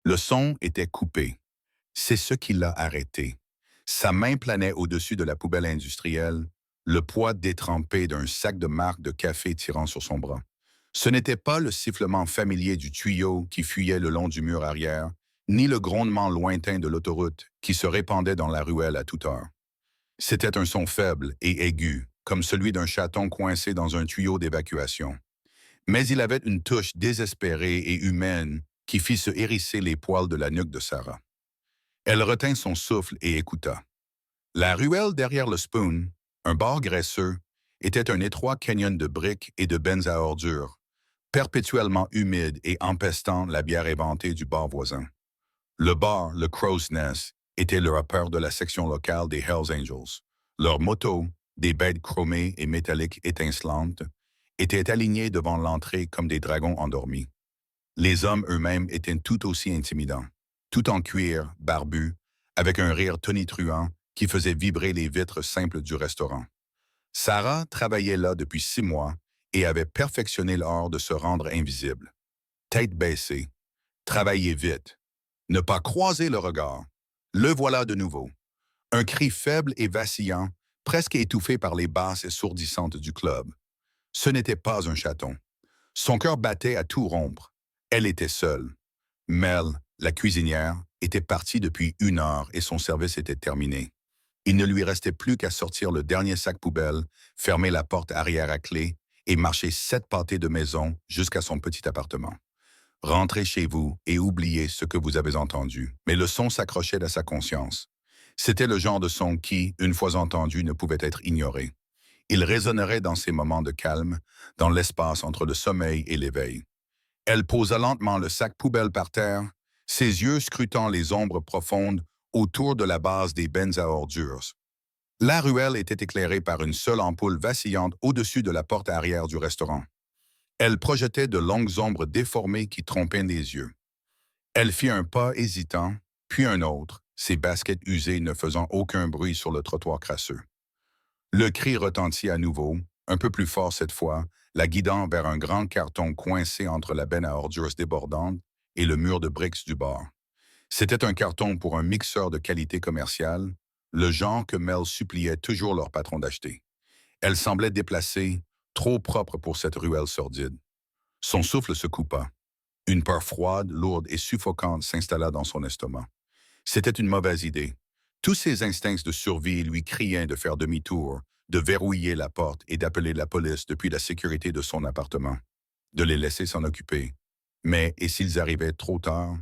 Le son était coupé. C'est ce qui l'a arrêté. Sa main planait au-dessus de la poubelle industrielle, le poids détrempé d'un sac de marque de café tirant sur son bras. Ce n'était pas le sifflement familier du tuyau qui fuyait le long du mur arrière, ni le grondement lointain de l'autoroute qui se répandait dans la ruelle à toute heure. C'était un son faible et aigu, comme celui d'un chaton coincé dans un tuyau d'évacuation. Mais il avait une touche désespérée et humaine qui fit se hérisser les poils de la nuque de Sarah. Elle retint son souffle et écouta. La ruelle derrière le Spoon, un bar graisseux, était un étroit canyon de briques et de bennes à ordures, perpétuellement humide et empestant la bière éventée du bar voisin. Le bar, le Crow's Nest, était le rappeur de la section locale des Hells Angels. Leurs motos, des bêtes chromées et métalliques étincelantes, étaient alignés devant l'entrée comme des dragons endormis. Les hommes eux-mêmes étaient tout aussi intimidants, tout en cuir, barbus, avec un rire tonitruant qui faisait vibrer les vitres simples du restaurant. Sarah travaillait là depuis 6 mois et avait perfectionné l'art de se rendre invisible. Tête baissée, travailler vite, ne pas croiser le regard. Le voilà de nouveau. Un cri faible et vacillant, presque étouffé par les basses assourdissantes du club. Ce n'était pas un chaton. Son cœur battait à tout rompre. Elle était seule. Mel, la cuisinière, était partie depuis 1 heure et son service était terminé. Il ne lui restait plus qu'à sortir le dernier sac poubelle, fermer la porte arrière à clé et marcher 7 pâtés de maison jusqu'à son petit appartement. Rentrez chez vous et oubliez ce que vous avez entendu. Mais le son s'accrochait à sa conscience. C'était le genre de son qui, une fois entendu, ne pouvait être ignoré. Il résonnerait dans ces moments de calme, dans l'espace entre le sommeil et l'éveil. Elle posa lentement le sac poubelle par terre, ses yeux scrutant les ombres profondes autour de la base des bennes à ordures. La ruelle était éclairée par une seule ampoule vacillante au-dessus de la porte arrière du restaurant. Elle projetait de longues ombres déformées qui trompaient les yeux. Elle fit un pas hésitant, puis un autre, ses baskets usées ne faisant aucun bruit sur le trottoir crasseux. Le cri retentit à nouveau, un peu plus fort cette fois, la guidant vers un grand carton coincé entre la benne à ordures débordante et le mur de briques du bar. C'était un carton pour un mixeur de qualité commerciale, le genre que Mel suppliait toujours leur patron d'acheter. Elle semblait déplacée, trop propre pour cette ruelle sordide. Son souffle se coupa. Une peur froide, lourde et suffocante s'installa dans son estomac. C'était une mauvaise idée. Tous ses instincts de survie lui criaient de faire demi-tour, de verrouiller la porte et d'appeler la police depuis la sécurité de son appartement, de les laisser s'en occuper. Mais, et s'ils arrivaient trop tard?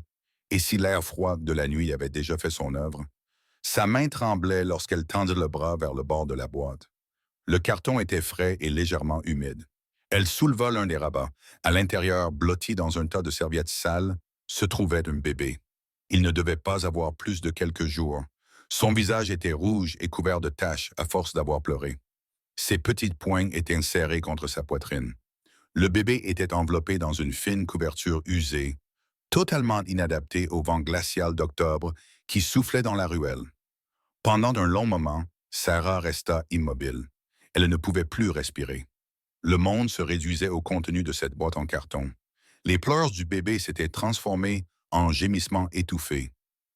Et si l'air froid de la nuit avait déjà fait son œuvre? Sa main tremblait lorsqu'elle tendit le bras vers le bord de la boîte. Le carton était frais et légèrement humide. Elle souleva l'un des rabats. À l'intérieur, blotti dans un tas de serviettes sales, se trouvait un bébé. Il ne devait pas avoir plus de quelques jours. Son visage était rouge et couvert de taches à force d'avoir pleuré. Ses petites poings étaient serrées contre sa poitrine. Le bébé était enveloppé dans une fine couverture usée, totalement inadaptée au vent glacial d'octobre qui soufflait dans la ruelle. Pendant un long moment, Sarah resta immobile. Elle ne pouvait plus respirer. Le monde se réduisait au contenu de cette boîte en carton. Les pleurs du bébé s'étaient transformés en gémissements étouffés.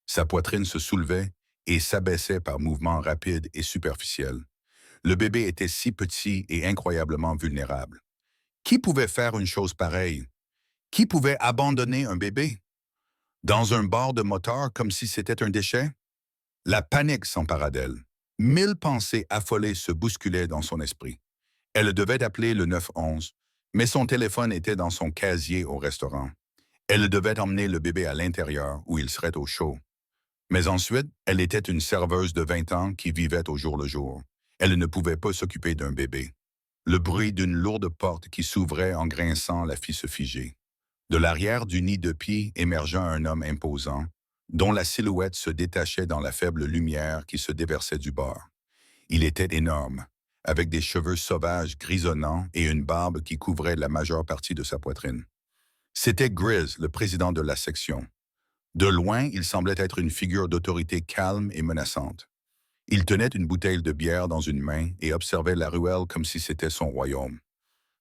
Sa poitrine se soulevait et s'abaissait par mouvements rapides et superficiels. Le bébé était si petit et incroyablement vulnérable. Qui pouvait faire une chose pareille? Qui pouvait abandonner un bébé? Dans un bar de moteur comme si c'était un déchet? La panique s'empara d'elle. 1000 pensées affolées se bousculaient dans son esprit. Elle devait appeler le 911, mais son téléphone était dans son casier au restaurant. Elle devait emmener le bébé à l'intérieur où il serait au chaud. Mais ensuite, elle était une serveuse de 20 ans qui vivait au jour le jour. Elle ne pouvait pas s'occuper d'un bébé. Le bruit d'une lourde porte qui s'ouvrait en grinçant la fit se figer. De l'arrière du nid de pie émergea un homme imposant, dont la silhouette se détachait dans la faible lumière qui se déversait du bar. Il était énorme, avec des cheveux sauvages grisonnants et une barbe qui couvrait la majeure partie de sa poitrine. C'était Grizz, le président de la section. De loin, il semblait être une figure d'autorité calme et menaçante. Il tenait une bouteille de bière dans une main et observait la ruelle comme si c'était son royaume.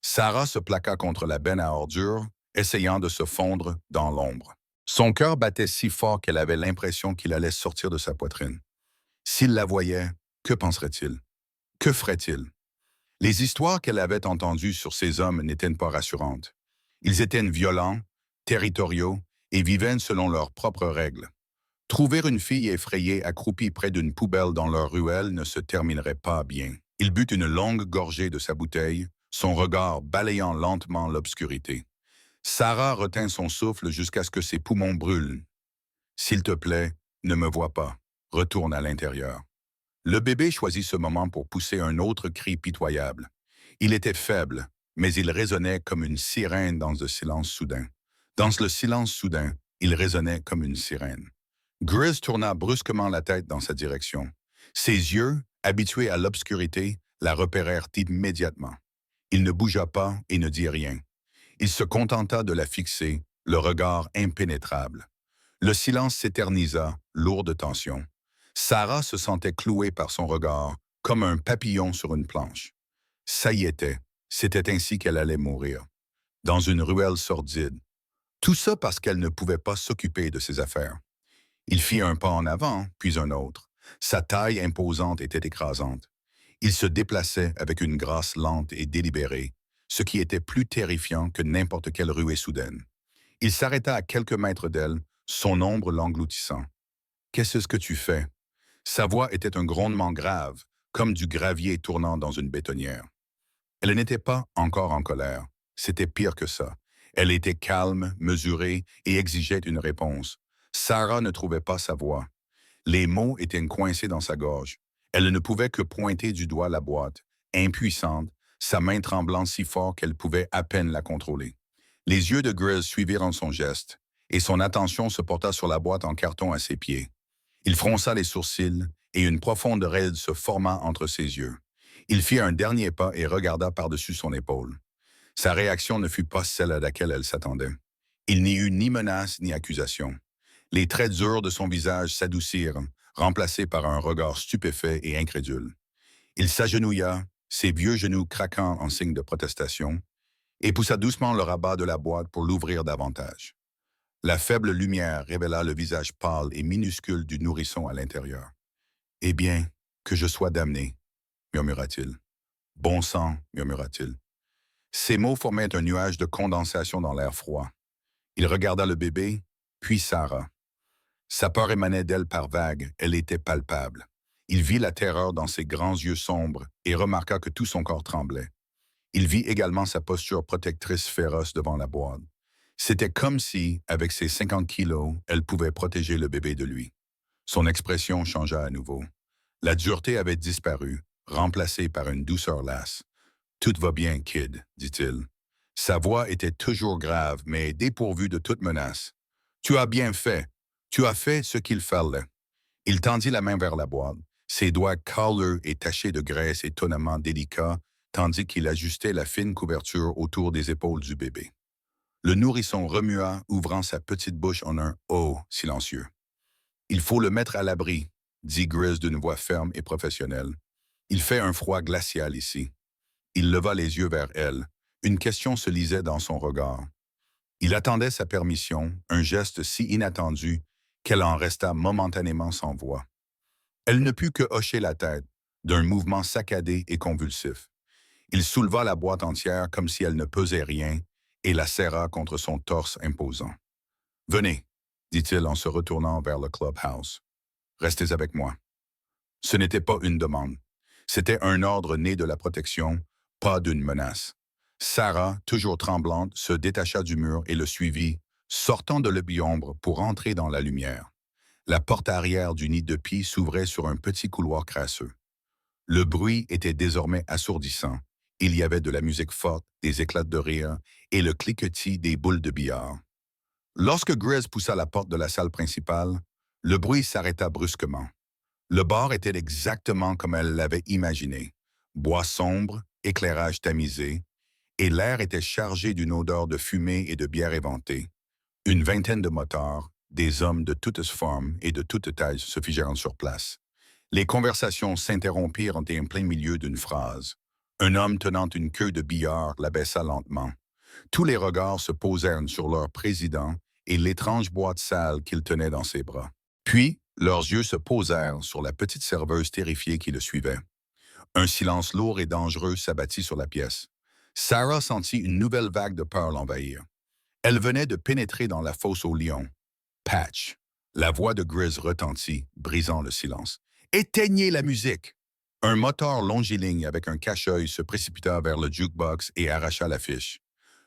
Sarah se plaqua contre la benne à ordures, essayant de se fondre dans l'ombre. Son cœur battait si fort qu'elle avait l'impression qu'il allait sortir de sa poitrine. S'il la voyait, que penserait-il? Que ferait-il? Les histoires qu'elle avait entendues sur ces hommes n'étaient pas rassurantes. Ils étaient violents, territoriaux et vivaient selon leurs propres règles. Trouver une fille effrayée accroupie près d'une poubelle dans leur ruelle ne se terminerait pas bien. Il but une longue gorgée de sa bouteille, son regard balayant lentement l'obscurité. Sarah retint son souffle jusqu'à ce que ses poumons brûlent. S'il te plaît, ne me vois pas. Retourne à l'intérieur. Le bébé choisit ce moment pour pousser un autre cri pitoyable. Il était faible, mais il résonnait comme une sirène dans le silence soudain. Dans le silence soudain, il résonnait comme une sirène. Grizz tourna brusquement la tête dans sa direction. Ses yeux, habitués à l'obscurité, la repérèrent immédiatement. Il ne bougea pas et ne dit rien. Il se contenta de la fixer, le regard impénétrable. Le silence s'éternisa, lourd de tension. Sarah se sentait clouée par son regard, comme un papillon sur une planche. Ça y était, c'était ainsi qu'elle allait mourir. Dans une ruelle sordide. Tout ça parce qu'elle ne pouvait pas s'occuper de ses affaires. Il fit un pas en avant, puis un autre. Sa taille imposante était écrasante. Il se déplaçait avec une grâce lente et délibérée, ce qui était plus terrifiant que n'importe quelle ruée soudaine. Il s'arrêta à quelques mètres d'elle, son ombre l'engloutissant. « Qu'est-ce que tu fais ?» Sa voix était un grondement grave, comme du gravier tournant dans une bétonnière. Elle n'était pas encore en colère. C'était pire que ça. Elle était calme, mesurée et exigeait une réponse. Sarah ne trouvait pas sa voix. Les mots étaient coincés dans sa gorge. Elle ne pouvait que pointer du doigt la boîte, impuissante, sa main tremblant si fort qu'elle pouvait à peine la contrôler. Les yeux de Grizz suivirent son geste, et son attention se porta sur la boîte en carton à ses pieds. Il fronça les sourcils, et une profonde raide se forma entre ses yeux. Il fit un dernier pas et regarda par-dessus son épaule. Sa réaction ne fut pas celle à laquelle elle s'attendait. Il n'y eut ni menace ni accusation. Les traits durs de son visage s'adoucirent, remplacés par un regard stupéfait et incrédule. Il s'agenouilla, ses vieux genoux craquant en signe de protestation, et poussa doucement le rabat de la boîte pour l'ouvrir davantage. La faible lumière révéla le visage pâle et minuscule du nourrisson à l'intérieur. « Eh bien, que je sois damné, » murmura-t-il. « Bon sang, » murmura-t-il. Ces mots formaient un nuage de condensation dans l'air froid. Il regarda le bébé, puis Sarah. Sa peur émanait d'elle par vagues, elle était palpable. Il vit la terreur dans ses grands yeux sombres et remarqua que tout son corps tremblait. Il vit également sa posture protectrice féroce devant la boîte. C'était comme si, avec ses 50 kilos, elle pouvait protéger le bébé de lui. Son expression changea à nouveau. La dureté avait disparu, remplacée par une douceur lasse. « Tout va bien, kid, » dit-il. Sa voix était toujours grave, mais dépourvue de toute menace. « Tu as bien fait. Tu as fait ce qu'il fallait. » Il tendit la main vers la boîte, ses doigts calleux et tachés de graisse étonnamment délicats, tandis qu'il ajustait la fine couverture autour des épaules du bébé. Le nourrisson remua, ouvrant sa petite bouche en un « oh » silencieux. « Il faut le mettre à l'abri, » dit Grizz d'une voix ferme et professionnelle. « Il fait un froid glacial ici. » Il leva les yeux vers elle. Une question se lisait dans son regard. Il attendait sa permission, un geste si inattendu qu'elle en resta momentanément sans voix. Elle ne put que hocher la tête, d'un mouvement saccadé et convulsif. Il souleva la boîte entière comme si elle ne pesait rien et la serra contre son torse imposant. « Venez, » dit-il en se retournant vers le clubhouse. « Restez avec moi. » Ce n'était pas une demande. C'était un ordre né de la protection, pas d'une menace. Sarah, toujours tremblante, se détacha du mur et le suivit, sortant de l'ombre pour entrer dans la lumière. La porte arrière du nid de pie s'ouvrait sur un petit couloir crasseux. Le bruit était désormais assourdissant. Il y avait de la musique forte, des éclats de rire et le cliquetis des boules de billard. Lorsque Grizz poussa la porte de la salle principale, le bruit s'arrêta brusquement. Le bar était exactement comme elle l'avait imaginé. Bois sombre, éclairage tamisé, et l'air était chargé d'une odeur de fumée et de bière éventée. Une vingtaine de motards, des hommes de toutes formes et de toutes tailles se figèrent sur place. Les conversations s'interrompirent en plein milieu d'une phrase. Un homme tenant une queue de billard la baissa lentement. Tous les regards se posèrent sur leur président et l'étrange boîte sale qu'il tenait dans ses bras. Puis, leurs yeux se posèrent sur la petite serveuse terrifiée qui le suivait. Un silence lourd et dangereux s'abattit sur la pièce. Sarah sentit une nouvelle vague de peur l'envahir. Elle venait de pénétrer dans la fosse aux lions. Patch. La voix de Grizz retentit, brisant le silence. Éteignez la musique! Un moteur longiligne avec un cache-œil se précipita vers le jukebox et arracha l'affiche.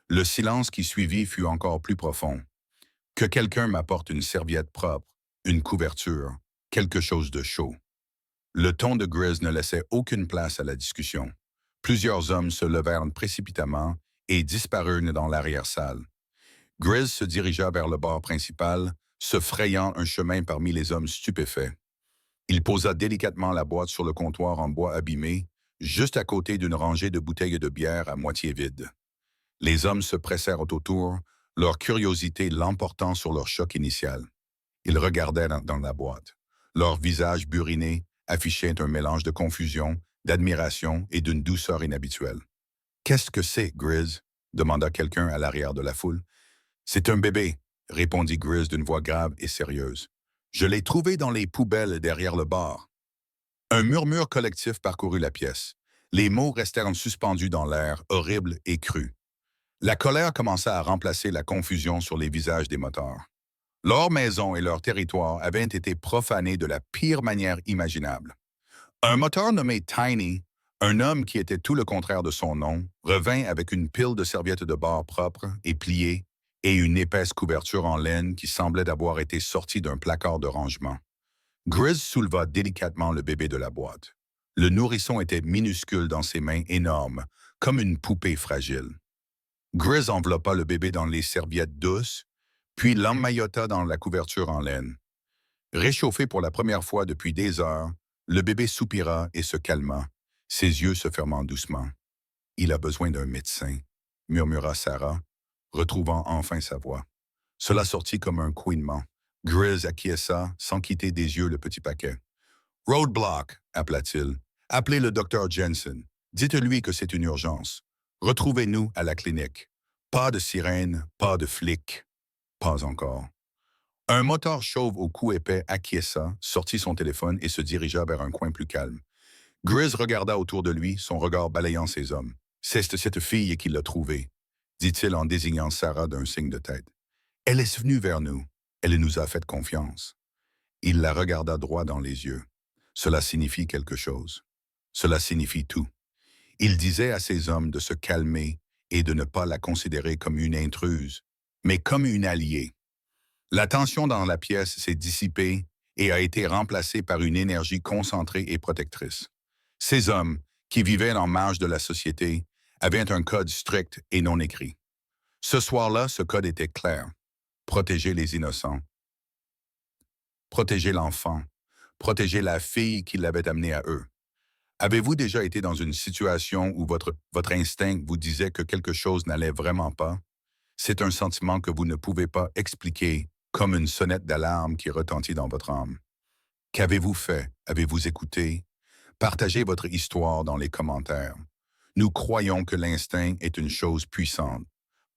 Le silence qui suivit fut encore plus profond. Que quelqu'un m'apporte une serviette propre, une couverture, quelque chose de chaud. Le ton de Grizz ne laissait aucune place à la discussion. Plusieurs hommes se levèrent précipitamment et disparurent dans l'arrière-salle. Grizz se dirigea vers le bar principal, se frayant un chemin parmi les hommes stupéfaits. Il posa délicatement la boîte sur le comptoir en bois abîmé, juste à côté d'une rangée de bouteilles de bière à moitié vides. Les hommes se pressèrent autour, leur curiosité l'emportant sur leur choc initial. Ils regardaient dans la boîte. Leurs visages burinés affichaient un mélange de confusion, d'admiration et d'une douceur inhabituelle. « Qu'est-ce que c'est, Grizz ?» demanda quelqu'un à l'arrière de la foule. « C'est un bébé », répondit Grizz d'une voix grave et sérieuse. « Je l'ai trouvé dans les poubelles derrière le bar. » Un murmure collectif parcourut la pièce. Les mots restèrent suspendus dans l'air, horribles et crus. La colère commença à remplacer la confusion sur les visages des motards. Leur maison et leur territoire avaient été profanés de la pire manière imaginable. Un moteur nommé Tiny, un homme qui était tout le contraire de son nom, revint avec une pile de serviettes de bar propres et pliées et une épaisse couverture en laine qui semblait avoir été sortie d'un placard de rangement. Grizz souleva délicatement le bébé de la boîte. Le nourrisson était minuscule dans ses mains énormes, comme une poupée fragile. Grizz enveloppa le bébé dans les serviettes douces, puis l'emmaillota dans la couverture en laine. Réchauffé pour la première fois depuis des heures, le bébé soupira et se calma, ses yeux se fermant doucement. « Il a besoin d'un médecin », murmura Sarah, retrouvant enfin sa voix. Cela sortit comme un couinement. Grizz acquiesça sans quitter des yeux le petit paquet. « Roadblock », appela-t-il. « Appelez le docteur Jensen. Dites-lui que c'est une urgence. Retrouvez-nous à la clinique. Pas de sirène, pas de flic. Pas encore. » Un motard chauve au cou épais acquiesça, sortit son téléphone et se dirigea vers un coin plus calme. Grizz regarda autour de lui, son regard balayant ses hommes. « C'est cette fille qui l'a trouvée, » dit-il en désignant Sarah d'un signe de tête. « Elle est venue vers nous. Elle nous a fait confiance. » Il la regarda droit dans les yeux. Cela signifie quelque chose. Cela signifie tout. Il disait à ses hommes de se calmer et de ne pas la considérer comme une intruse, mais comme une alliée. La tension dans la pièce s'est dissipée et a été remplacée par une énergie concentrée et protectrice. Ces hommes, qui vivaient en marge de la société, avaient un code strict et non écrit. Ce soir-là, ce code était clair. Protéger les innocents. Protéger l'enfant. Protéger la fille qui l'avait amené à eux. Avez-vous déjà été dans une situation où votre instinct vous disait que quelque chose n'allait vraiment pas? C'est un sentiment que vous ne pouvez pas expliquer, comme une sonnette d'alarme qui retentit dans votre âme. Qu'avez-vous fait? Avez-vous écouté? Partagez votre histoire dans les commentaires. Nous croyons que l'instinct est une chose puissante.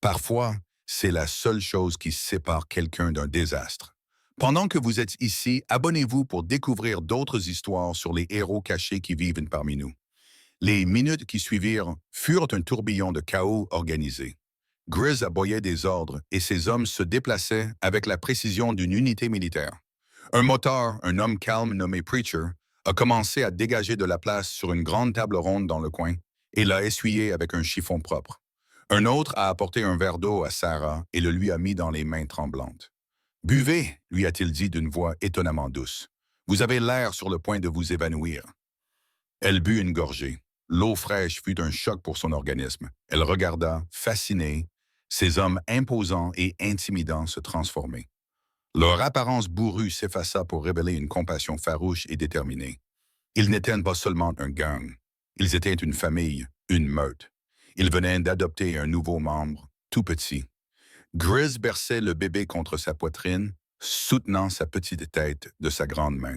Parfois, c'est la seule chose qui sépare quelqu'un d'un désastre. Pendant que vous êtes ici, abonnez-vous pour découvrir d'autres histoires sur les héros cachés qui vivent parmi nous. Les minutes qui suivirent furent un tourbillon de chaos organisé. Grizz aboyait des ordres et ses hommes se déplaçaient avec la précision d'une unité militaire. Un moteur, un homme calme nommé Preacher, a commencé à dégager de la place sur une grande table ronde dans le coin et l'a essuyé avec un chiffon propre. Un autre a apporté un verre d'eau à Sarah et le lui a mis dans les mains tremblantes. « Buvez », lui a-t-il dit d'une voix étonnamment douce. « Vous avez l'air sur le point de vous évanouir. » Elle but une gorgée. L'eau fraîche fut un choc pour son organisme. Elle regarda, fascinée, ces hommes imposants et intimidants se transformer. Leur apparence bourrue s'effaça pour révéler une compassion farouche et déterminée. Ils n'étaient pas seulement un gang. Ils étaient une famille, une meute. Ils venaient d'adopter un nouveau membre, tout petit. Grizz berçait le bébé contre sa poitrine, soutenant sa petite tête de sa grande main.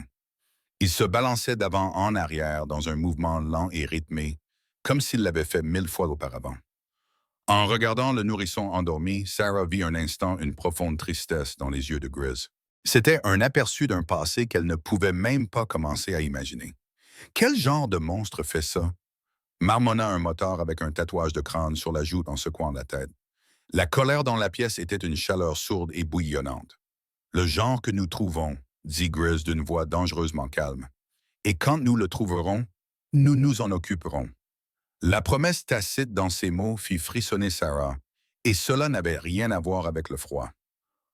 Il se balançait d'avant en arrière dans un mouvement lent et rythmé, comme s'il l'avait fait 1000 fois auparavant. En regardant le nourrisson endormi, Sarah vit un instant une profonde tristesse dans les yeux de Grizz. C'était un aperçu d'un passé qu'elle ne pouvait même pas commencer à imaginer. Quel genre de monstre fait ça? Marmonna un motard avec un tatouage de crâne sur la joue en secouant la tête. La colère dans la pièce était une chaleur sourde et bouillonnante. Le genre que nous trouvons, dit Grizz d'une voix dangereusement calme. Et quand nous le trouverons, nous nous en occuperons. La promesse tacite dans ces mots fit frissonner Sarah, et cela n'avait rien à voir avec le froid.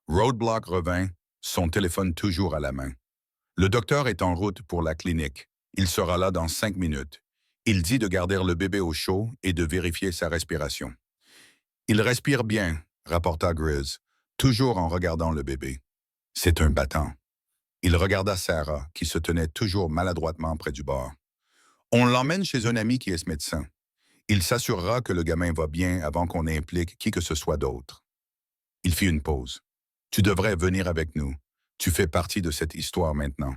Roadblock revint, son téléphone toujours à la main. Le docteur est en route pour la clinique. Il sera là dans 5 minutes. Il dit de garder le bébé au chaud et de vérifier sa respiration. Il respire bien, rapporta Grizz, toujours en regardant le bébé. C'est un battant. Il regarda Sarah, qui se tenait toujours maladroitement près du bord. On l'emmène chez un ami qui est médecin. Il s'assurera que le gamin va bien avant qu'on implique qui que ce soit d'autre. Il fit une pause. Tu devrais venir avec nous. Tu fais partie de cette histoire maintenant.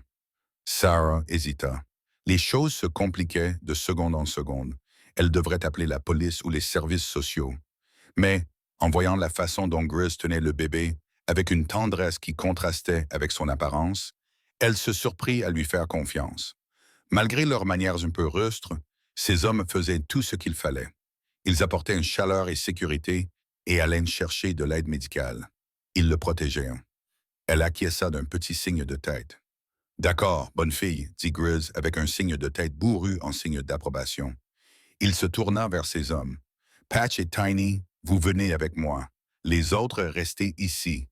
Sarah hésita. Les choses se compliquaient de seconde en seconde. Elle devrait appeler la police ou les services sociaux. Mais, en voyant la façon dont Grizz tenait le bébé, avec une tendresse qui contrastait avec son apparence, elle se surprit à lui faire confiance. Malgré leurs manières un peu rustres, ces hommes faisaient tout ce qu'il fallait. Ils apportaient une chaleur et sécurité et allaient chercher de l'aide médicale. Ils le protégeaient. Elle acquiesça d'un petit signe de tête. D'accord, bonne fille, dit Grizz avec un signe de tête bourru en signe d'approbation. Il se tourna vers ses hommes. Patch et Tiny, vous venez avec moi. Les autres restez ici.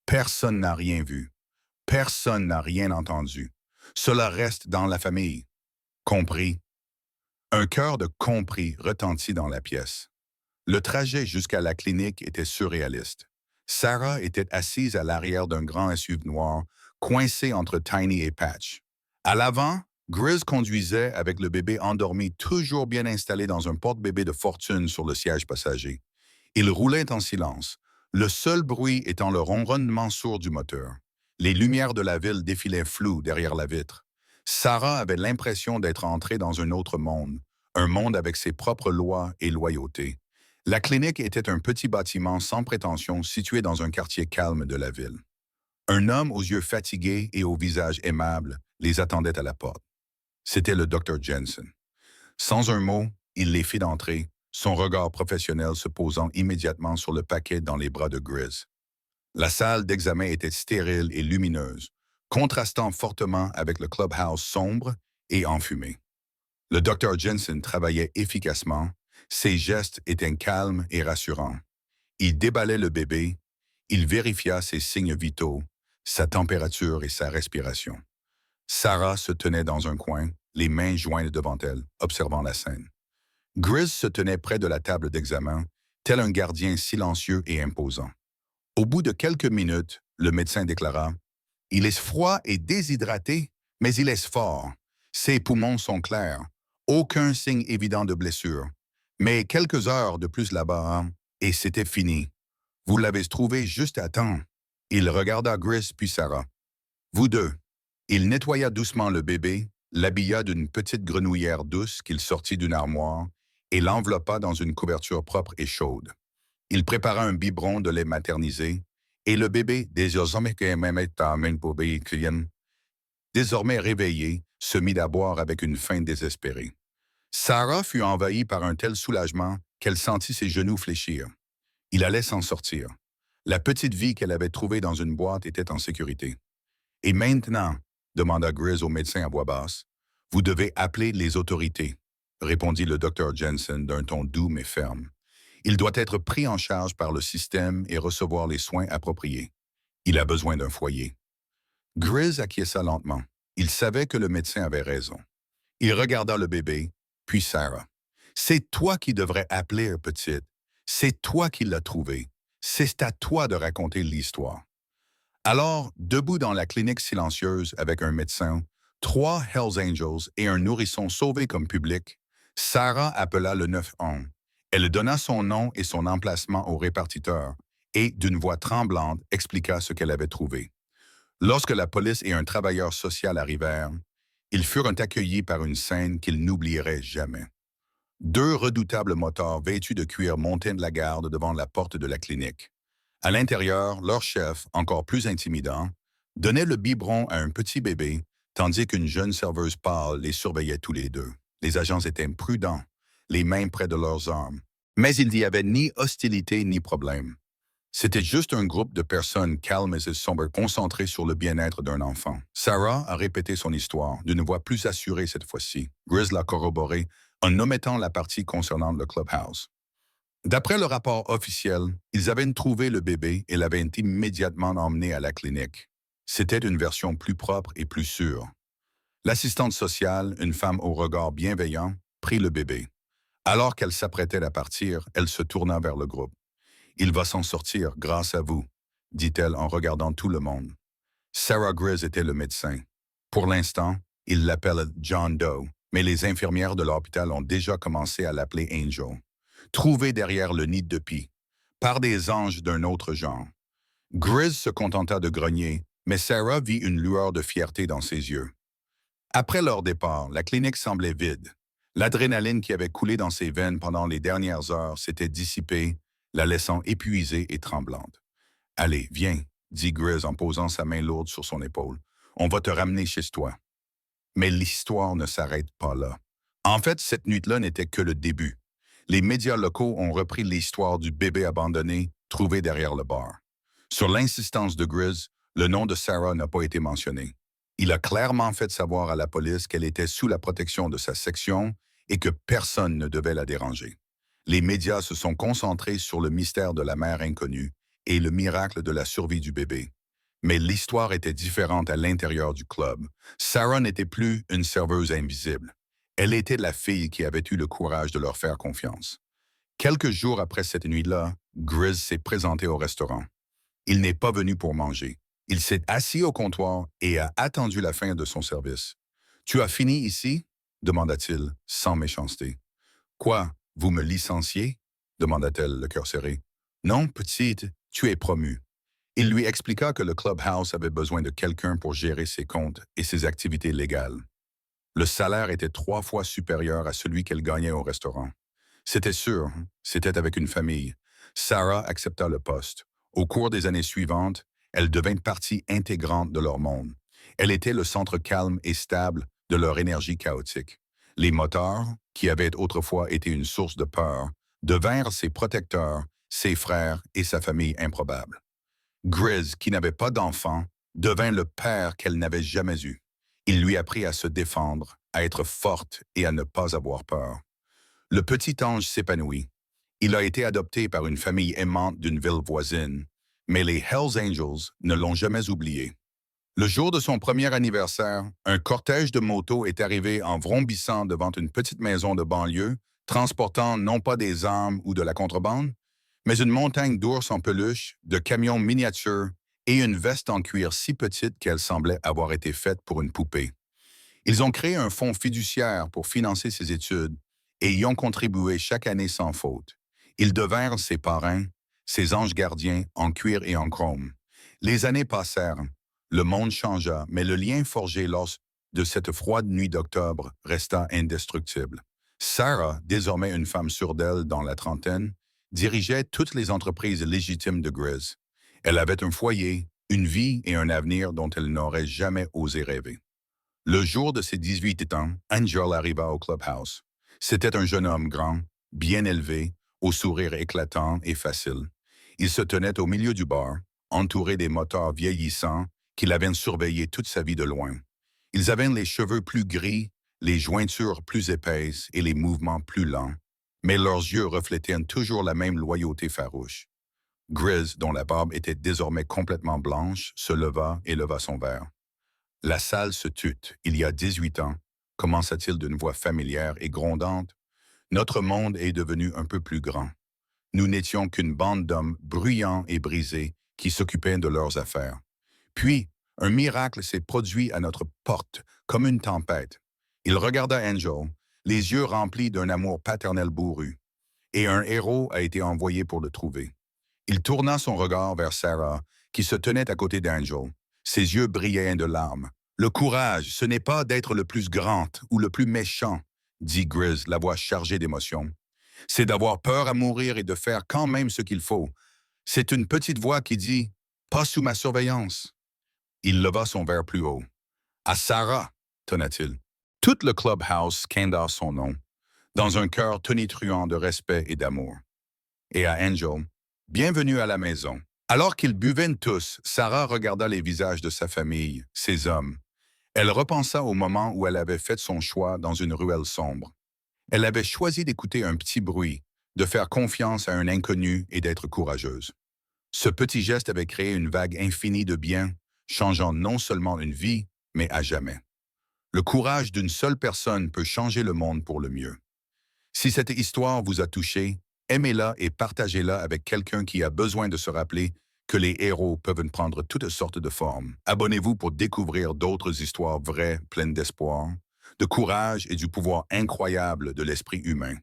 Personne n'a rien vu. Personne n'a rien entendu. Cela reste dans la famille. Compris? Un cœur de compris retentit dans la pièce. Le trajet jusqu'à la clinique était surréaliste. Sarah était assise à l'arrière d'un grand SUV noir, coincée entre Tiny et Patch. À l'avant, Grizz conduisait avec le bébé endormi toujours bien installé dans un porte-bébé de fortune sur le siège passager. Il roulait en silence, le seul bruit étant le ronronnement sourd du moteur. Les lumières de la ville défilaient floues derrière la vitre. Sarah avait l'impression d'être entrée dans un monde avec ses propres lois et loyautés. La clinique était un petit bâtiment sans prétention situé dans un quartier calme de la ville. Un homme aux yeux fatigués et au visage aimable les attendait à la porte. C'était le Dr. Jensen. Sans un mot, il les fit entrer, son regard professionnel se posant immédiatement sur le paquet dans les bras de Grizz. La salle d'examen était stérile et lumineuse, contrastant fortement avec le clubhouse sombre et enfumé. Le Dr. Jensen travaillait efficacement, ses gestes étaient calmes et rassurants. Il déballait le bébé, il vérifia ses signes vitaux, sa température et sa respiration. Sarah se tenait dans un coin, les mains jointes devant elle, observant la scène. Grizz se tenait près de la table d'examen, tel un gardien silencieux et imposant. Au bout de quelques minutes, le médecin déclara « Il est froid et déshydraté, mais il est fort. Ses poumons sont clairs. Aucun signe évident de blessure. Mais quelques heures de plus là-bas, hein, et c'était fini. Vous l'avez trouvé juste à temps. » Il regarda Grizz puis Sarah. « Vous deux. » Il nettoya doucement le bébé, l'habilla d'une petite grenouillère douce qu'il sortit d'une armoire et l'enveloppa dans une couverture propre et chaude. Il prépara un biberon de lait maternisé et le bébé, désormais réveillé, se mit à boire avec une faim désespérée. Sarah fut envahie par un tel soulagement qu'elle sentit ses genoux fléchir. Il allait s'en sortir. La petite vie qu'elle avait trouvée dans une boîte était en sécurité. « Et maintenant, » demanda Grizz au médecin à voix basse, « vous devez appeler les autorités, » répondit le Dr. Jensen d'un ton doux mais ferme. « Il doit être pris en charge par le système et recevoir les soins appropriés. Il a besoin d'un foyer. » Grizz acquiesça lentement. Il savait que le médecin avait raison. Il regarda le bébé, puis Sarah. « C'est toi qui devrais appeler, petite. C'est toi qui l'as trouvé. C'est à toi de raconter l'histoire. » Alors, debout dans la clinique silencieuse avec un médecin, 3 Hells Angels et un nourrisson sauvés comme public, Sarah appela le 911. Elle donna son nom et son emplacement au répartiteur et, d'une voix tremblante, expliqua ce qu'elle avait trouvé. Lorsque la police et un travailleur social arrivèrent, ils furent accueillis par une scène qu'ils n'oublieraient jamais. Deux redoutables motards vêtus de cuir montaient de la garde devant la porte de la clinique. À l'intérieur, leur chef, encore plus intimidant, donnait le biberon à un petit bébé, tandis qu'une jeune serveuse pâle les surveillait tous les deux. Les agents étaient prudents, les mains près de leurs armes. Mais il n'y avait ni hostilité ni problème. C'était juste un groupe de personnes calmes et sombres concentrées sur le bien-être d'un enfant. Sarah a répété son histoire, d'une voix plus assurée cette fois-ci. Grizz l'a corroboré en omettant la partie concernant le clubhouse. D'après le rapport officiel, ils avaient trouvé le bébé et l'avaient immédiatement emmené à la clinique. C'était une version plus propre et plus sûre. L'assistante sociale, une femme au regard bienveillant, prit le bébé. Alors qu'elle s'apprêtait à partir, elle se tourna vers le groupe. « Il va s'en sortir grâce à vous », dit-elle en regardant tout le monde. Sarah Grizz était le médecin. Pour l'instant, il l'appelle John Doe, mais les infirmières de l'hôpital ont déjà commencé à l'appeler Angel. Trouvé derrière le nid de pie, par des anges d'un autre genre. Grizz se contenta de grogner, mais Sarah vit une lueur de fierté dans ses yeux. Après leur départ, la clinique semblait vide. L'adrénaline qui avait coulé dans ses veines pendant les dernières heures s'était dissipée, la laissant épuisée et tremblante. « Allez, viens », dit Grizz en posant sa main lourde sur son épaule. « On va te ramener chez toi. » Mais l'histoire ne s'arrête pas là. En fait, cette nuit-là n'était que le début. Les médias locaux ont repris l'histoire du bébé abandonné trouvé derrière le bar. Sur l'insistance de Grizz, le nom de Sarah n'a pas été mentionné. Il a clairement fait savoir à la police qu'elle était sous la protection de sa section et que personne ne devait la déranger. Les médias se sont concentrés sur le mystère de la mère inconnue et le miracle de la survie du bébé. Mais l'histoire était différente à l'intérieur du club. Sarah n'était plus une serveuse invisible. Elle était la fille qui avait eu le courage de leur faire confiance. Quelques jours après cette nuit-là, Grizz s'est présenté au restaurant. Il n'est pas venu pour manger. Il s'est assis au comptoir et a attendu la fin de son service. « Tu as fini ici ?» demanda-t-il, sans méchanceté. « Quoi, vous me licenciez ?» demanda-t-elle, le cœur serré. « Non, petite, tu es promue. » Il lui expliqua que le clubhouse avait besoin de quelqu'un pour gérer ses comptes et ses activités légales. Le salaire était 3 fois supérieur à celui qu'elle gagnait au restaurant. C'était sûr, c'était avec une famille. Sarah accepta le poste. Au cours des années suivantes, elle devint partie intégrante de leur monde. Elle était le centre calme et stable de leur énergie chaotique. Les moteurs, qui avaient autrefois été une source de peur, devinrent ses protecteurs, ses frères et sa famille improbable. Grizz, qui n'avait pas d'enfant, devint le père qu'elle n'avait jamais eu. Il lui apprit à se défendre, à être forte et à ne pas avoir peur. Le petit ange s'épanouit. Il a été adopté par une famille aimante d'une ville voisine, mais les Hells Angels ne l'ont jamais oublié. Le jour de son premier anniversaire, un cortège de motos est arrivé en vrombissant devant une petite maison de banlieue, transportant non pas des armes ou de la contrebande, mais une montagne d'ours en peluche, de camions miniatures et une veste en cuir si petite qu'elle semblait avoir été faite pour une poupée. Ils ont créé un fonds fiduciaire pour financer ses études et y ont contribué chaque année sans faute. Ils devinrent ses parrains, ses anges gardiens en cuir et en chrome. Les années passèrent, le monde changea, mais le lien forgé lors de cette froide nuit d'octobre resta indestructible. Sarah, désormais une femme sûre d'elle dans la trentaine, dirigeait toutes les entreprises légitimes de Grizz. Elle avait un foyer, une vie et un avenir dont elle n'aurait jamais osé rêver. Le jour de ses 18 ans, Angel arriva au clubhouse. C'était un jeune homme grand, bien élevé, au sourire éclatant et facile. Il se tenait au milieu du bar, entouré des motards vieillissants qui l'avaient surveillé toute sa vie de loin. Ils avaient les cheveux plus gris, les jointures plus épaisses et les mouvements plus lents, mais leurs yeux reflétaient toujours la même loyauté farouche. Grizz, dont la barbe était désormais complètement blanche, se leva et leva son verre. « La salle se tut. Il y a 18 ans, commença-t-il d'une voix familière et grondante, notre monde est devenu un peu plus grand. Nous n'étions qu'une bande d'hommes bruyants et brisés qui s'occupaient de leurs affaires. Puis, un miracle s'est produit à notre porte, comme une tempête. Il regarda Angel, les yeux remplis d'un amour paternel bourru, et un héros a été envoyé pour le trouver. Il tourna son regard vers Sarah, qui se tenait à côté d'Angel. Ses yeux brillaient de larmes. Le courage, ce n'est pas d'être le plus grand ou le plus méchant, dit Grizz, la voix chargée d'émotion. C'est d'avoir peur à mourir et de faire quand même ce qu'il faut. C'est une petite voix qui dit « Pas sous ma surveillance ». Il leva son verre plus haut. « À Sarah », tonna-t-il. Tout le clubhouse scinda son nom, dans un cœur tonitruant de respect et d'amour. Et à Angel, « Bienvenue à la maison ». Alors qu'ils buvaient tous, Sarah regarda les visages de sa famille, ses hommes. Elle repensa au moment où elle avait fait son choix dans une ruelle sombre. Elle avait choisi d'écouter un petit bruit, de faire confiance à un inconnu et d'être courageuse. Ce petit geste avait créé une vague infinie de bien, changeant non seulement une vie, mais à jamais. Le courage d'une seule personne peut changer le monde pour le mieux. Si cette histoire vous a touché, aimez-la et partagez-la avec quelqu'un qui a besoin de se rappeler que les héros peuvent prendre toutes sortes de formes. Abonnez-vous pour découvrir d'autres histoires vraies, pleines d'espoir, de courage et du pouvoir incroyable de l'esprit humain.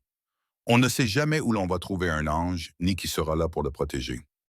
On ne sait jamais où l'on va trouver un ange, ni qui sera là pour le protéger.